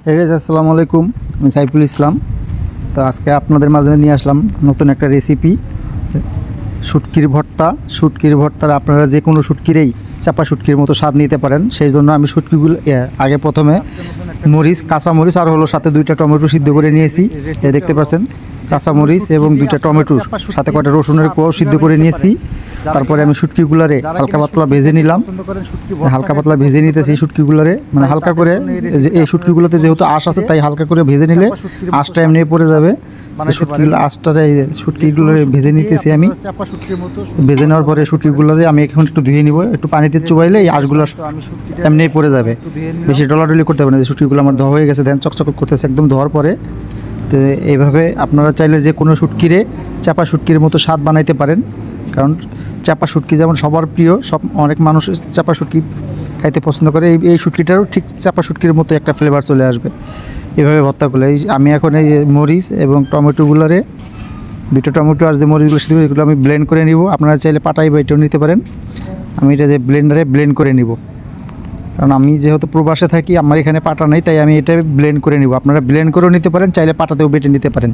Hey guys, আসসালামু আলাইকুম। আমি সাইফুল ইসলাম। তো আজকে আপনাদের মাঝে নিয়ে আসলাম নতুন একটা রেসিপি, শুটকির ভর্তা। শুটকির ভর্তার আপনারা যে কোনো শুটকিরেই চাপা শুটকির মতো স্বাদ নিতে পারেন। সেই জন্য আমি শুটকিগুলো আগে প্রথমে মরিচ, কাঁচা মরিচ আর হলো সাথে 2টা টমেটো সিদ্ধ করে নিয়েছি। দেখতে পাচ্ছেন, কাঁচা মরিচ এবং 2টা টমেটো সাথে কয়টা রসুনের কোয়াও সিদ্ধ করে নিয়েছি। তারপরে আমি শুটকিগুলারে হালকা পাতলা ভেজে নিলাম। হালকা পাতলা ভেজে নিতেছি শুটকিগুলারে, মানে হালকা করে। এই শুটকিগুলোতে যেহেতু আঁশ আছে তাই হালকা করে ভেজে নিলে আঁশটা এমনি পড়ে যাবে। শুটকিগুলো আঁশটা শুটকিগুলো ভেজে নিতেছি আমি। ভেজে নেওয়ার পরে শুটকিগুলোতে আমি এখন একটু ধুয়ে নিব। একটু পানিতে চুবাইলে এই আঁশগুলো এমনি পড়ে যাবে, বেশি ডলাডলি করতে হবে না। শুটকিগুলো আমার ধোয়া হয়ে গেছে, দেন চকচক করতেছে একদম ধোয়ার পরে। তো এইভাবে আপনারা চাইলে যে কোনো শুটকিরে চাপা শুটকির মতো স্বাদ বানাইতে পারেন। কারণ চাপা শুটকি যেমন সবার প্রিয়, অনেক মানুষ চাপা শুটকি খাইতে পছন্দ করে। এই শুটকিটারও ঠিক চাপা শুটকির মতো একটা ফ্লেভার চলে আসবে এভাবে ভর্তা করলে। আমি এখন এই মরিচ এবং টমেটোগুলোরে 2টা টমেটো আর যে মরিচগুলো সিদ্ধ এগুলো আমি ব্লেন্ড করে নিব। আপনারা চাইলে পাটাই বাইটেও নিতে পারেন। আমি এটা যে ব্লেন্ডারে ব্লেন্ড করে নিব, কারণ আমি যেহেতু প্রবাসে থাকি, আমার এখানে পাটা নেই, তাই আমি এটা ব্লেন্ড করে নিব। আপনারা ব্লেন্ড করেও নিতে পারেন, চাইলে পাটাতেও বেটে নিতে পারেন।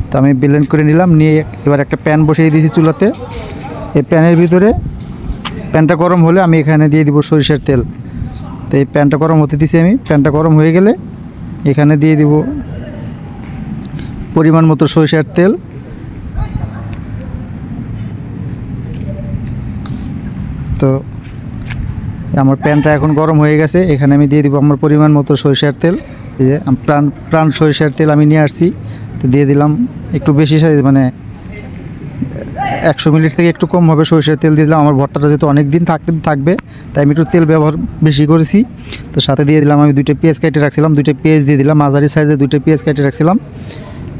তো আমি ব্লেন্ড করে নিলাম, নিয়ে এবার একটা প্যান বসিয়ে দিয়েছি চুলাতে। এই প্যানের ভিতরে প্যানটা গরম হলে আমি এখানে দিয়ে দিব সরিষার তেল। তো এই প্যানটা গরম হতে দিছি আমি। প্যানটা গরম হয়ে গেলে এখানে দিয়ে দিব পরিমাণ মতো সরিষার তেল। তো আমার প্যানটা এখন গরম হয়ে গেছে, এখানে আমি দিয়ে দিব আমার পরিমাণ মতো সরিষার তেল। এই যে প্রাণ সরিষার তেল আমি নিয়ে আসছি। তো দিয়ে দিলাম একটু বেশি সাইজ, মানে 100 মিলি থেকে একটু কম হবে সরিষার তেল দিয়ে দিলাম। আমার ভর্তাটা যেহেতু অনেক দিন থাকবে তাই আমি একটু তেল ব্যবহার বেশি করেছি। তো সাথে দিয়ে দিলাম আমি 2টা পেঁয়াজ কেটে রাখছিলাম, 2টা পেঁয়াজ দিয়ে দিলাম। মাঝারি সাইজে 2টা পেঁয়াজ কেটে রাখছিলাম,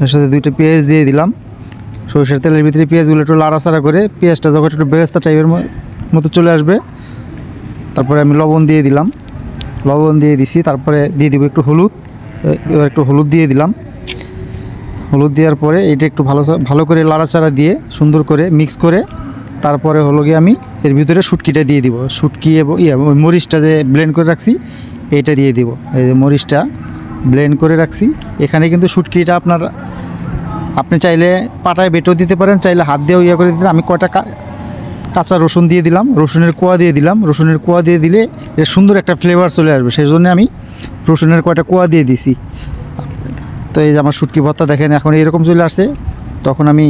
এর সাথে 2টা পেঁয়াজ দিয়ে দিলাম। সরিষার তেলের ভিতরে পেঁয়াজগুলো একটু লাড়াচাড়া করে পেঁয়াজটা যখন একটু বেরেস্তা টাইপের মতো চলে আসবে, তারপরে আমি লবণ দিয়ে দিলাম। লবণ দিয়ে দিছি, তারপরে দিয়ে দিব একটু হলুদ। এবার একটু হলুদ দিয়ে দিলাম। হলুদ দেওয়ার পরে এটা একটু ভালো করে লাড়াচাড়া দিয়ে সুন্দর করে মিক্স করে তারপরে হলো গিয়ে আমি এর ভিতরে শুটকিটা দিয়ে দিব। শুটকি এবং মরিচটা যে ব্লেন্ড করে রাখছি এইটা দিয়ে দিব। এই যে মরিচটা ব্লেন্ড করে রাখছি এখানে, কিন্তু শুটকিটা আপনি চাইলে পাটায় বেটেও দিতে পারেন, চাইলে হাত দিয়েও করে দিতে। আমি কয়টা কাঁচা রসুন দিয়ে দিলাম, রসুনের কোয়া দিয়ে দিলাম। রসুনের কোয়া দিয়ে দিলে এর সুন্দর একটা ফ্লেভার চলে আসবে, সেই জন্য আমি রসুনের কয়টা কোয়া দিয়ে দিছি। তো এই যে আমার শুটকি ভর্তা দেখেন এখন এরকম চলে আসছে। তখন আমি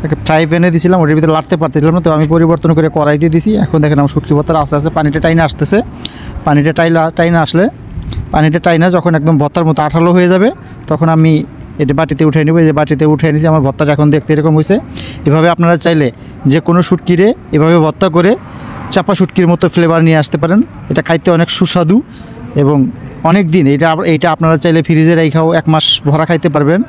একটা ফ্রাই প্যানে দিয়েছিলাম, ওটার ভিতরে লাড়তে পারতেছিলাম না, তো আমি পরিবর্তন করে কড়াই দিয়ে দিছি। এখন দেখেন আমার শুটকি ভর্তার আস্তে আস্তে পানিটা টাইনে আসতেছে। পানিটা টাইনা যখন একদম ভর্তার মতো আঠালো হয়ে যাবে তখন আমি এটা বাটিতে উঠে নেব। এই যে বাটিতে উঠে নিয়েছি, আমার ভর্তাটা এখন দেখতে এরকম হয়েছে। এভাবে আপনারা চাইলে যে কোনো শুটকিরে এভাবে ভর্তা করে চাপা শুটকির মতো ফ্লেভার নিয়ে আসতে পারেন। এটা খাইতে অনেক সুস্বাদু এবং অনেক দিন এইটা আপনারা চাইলে ফ্রিজে রেখেও 1 মাস ভরা খাইতে পারবেন,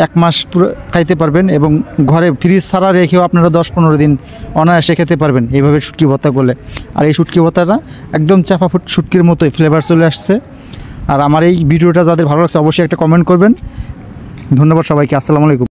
1 মাস পুরো খাইতে পারবেন। এবং ঘরে ফ্রিজ ছাড়া রেখেও আপনারা 10-15 দিন অনায়াসে খেতে পারবেন এইভাবে শুটকি ভর্তা করলে। আর এই শুটকি ভর্তাটা একদম চাপা শুটকির মতোই ফ্লেভার চলে আসছে। আর আমার এই ভিডিওটা যাদের ভালো লাগছে অবশ্যই একটা কমেন্ট করবেন। ধন্যবাদ সবাইকে। আসসালামু আলাইকুম।